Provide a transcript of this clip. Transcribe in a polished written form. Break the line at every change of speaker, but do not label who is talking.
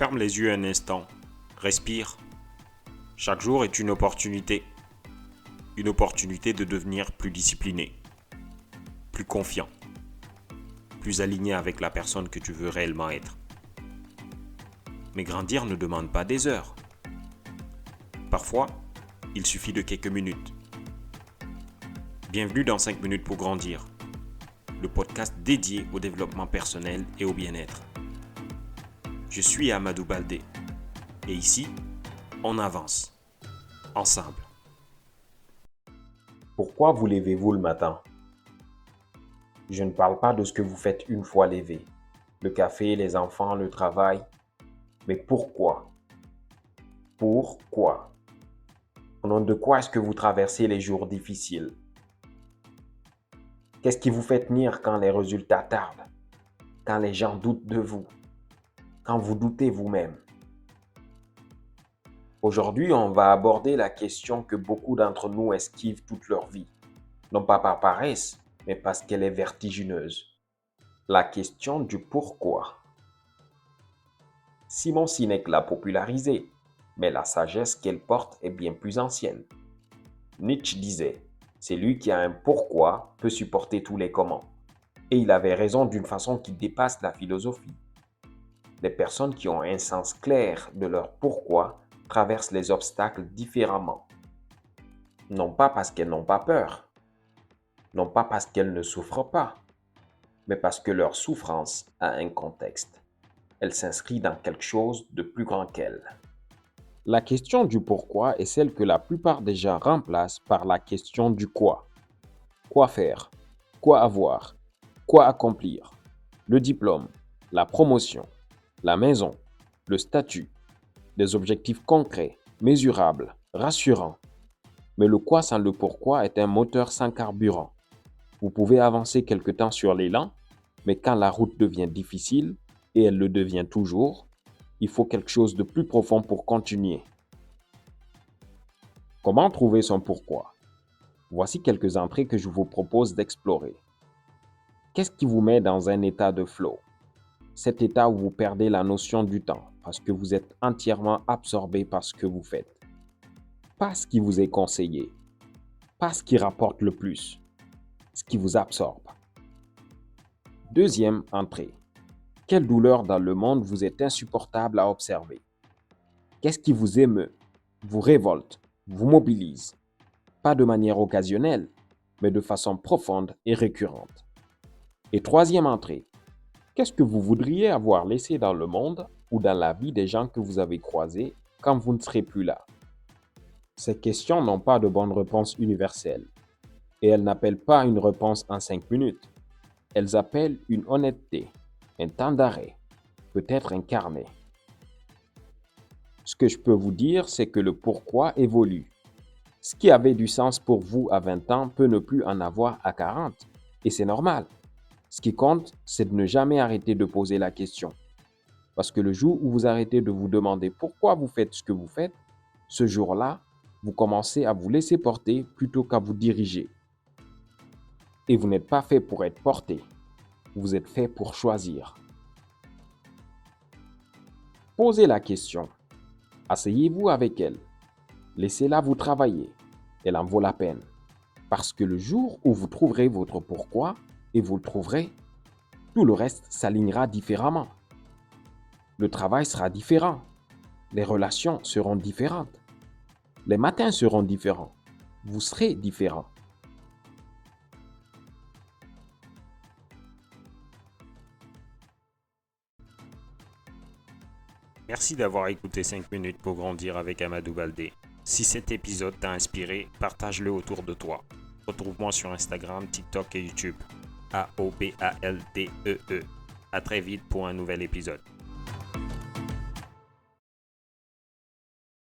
Ferme les yeux un instant. Respire. Chaque jour est une opportunité. Une opportunité de devenir plus discipliné, plus confiant, plus aligné avec la personne que tu veux réellement être. Mais grandir ne demande pas des heures. Parfois, il suffit de quelques minutes. Bienvenue dans 5 minutes pour grandir, le podcast dédié au développement personnel et au bien-être. Je suis Amadou Baldé et ici, on avance, ensemble.
Pourquoi vous levez-vous le matin? Je ne parle pas de ce que vous faites une fois levé, le café, les enfants, le travail, mais pourquoi? Pourquoi? Au nom de quoi est-ce que vous traversez les jours difficiles? Qu'est-ce qui vous fait tenir quand les résultats tardent? Quand les gens doutent de vous? Quand vous doutez vous-même? Aujourd'hui, on va aborder la question que beaucoup d'entre nous esquivent toute leur vie. Non pas par paresse, mais parce qu'elle est vertigineuse. La question du pourquoi. Simon Sinek l'a popularisée, mais la sagesse qu'elle porte est bien plus ancienne. Nietzsche disait, celui qui a un pourquoi peut supporter tous les comment. Et il avait raison d'une façon qui dépasse la philosophie. Les personnes qui ont un sens clair de leur pourquoi traversent les obstacles différemment. Non pas parce qu'elles n'ont pas peur, non pas parce qu'elles ne souffrent pas, mais parce que leur souffrance a un contexte. Elle s'inscrit dans quelque chose de plus grand qu'elle. La question du pourquoi est celle que la plupart des gens remplacent par la question du quoi. Quoi faire? Quoi avoir? Quoi accomplir? Le diplôme, la promotion, la maison, le statut, des objectifs concrets, mesurables, rassurants. Mais le quoi sans le pourquoi est un moteur sans carburant. Vous pouvez avancer quelque temps sur l'élan, mais quand la route devient difficile, et elle le devient toujours, il faut quelque chose de plus profond pour continuer. Comment trouver son pourquoi? Voici quelques entrées que je vous propose d'explorer. Qu'est-ce qui vous met dans un état de flow? Cet état où vous perdez la notion du temps parce que vous êtes entièrement absorbé par ce que vous faites. Pas ce qui vous est conseillé, pas ce qui rapporte le plus, ce qui vous absorbe. Deuxième entrée. Quelle douleur dans le monde vous est insupportable à observer? Qu'est-ce qui vous émeut, vous révolte, vous mobilise? Pas de manière occasionnelle, mais de façon profonde et récurrente. Et troisième entrée. Qu'est-ce que vous voudriez avoir laissé dans le monde ou dans la vie des gens que vous avez croisés quand vous ne serez plus là? Ces questions n'ont pas de bonne réponse universelle. Et elles n'appellent pas une réponse en 5 minutes. Elles appellent une honnêteté, un temps d'arrêt, peut-être un carnet. Ce que je peux vous dire, c'est que le pourquoi évolue. Ce qui avait du sens pour vous à 20 ans peut ne plus en avoir à 40. Et c'est normal. Ce qui compte, c'est de ne jamais arrêter de poser la question. Parce que le jour où vous arrêtez de vous demander pourquoi vous faites ce que vous faites, ce jour-là, vous commencez à vous laisser porter plutôt qu'à vous diriger. Et vous n'êtes pas fait pour être porté. Vous êtes fait pour choisir. Posez la question. Asseyez-vous avec elle. Laissez-la vous travailler. Elle en vaut la peine. Parce que le jour où vous trouverez votre pourquoi, et vous le trouverez, tout le reste s'alignera différemment. Le travail sera différent. Les relations seront différentes. Les matins seront différents. Vous serez différent.
Merci d'avoir écouté 5 minutes pour grandir avec Amadou Baldé. Si cet épisode t'a inspiré, partage-le autour de toi. Retrouve-moi sur Instagram, TikTok et YouTube. AOBALDEE. À très vite pour un nouvel épisode.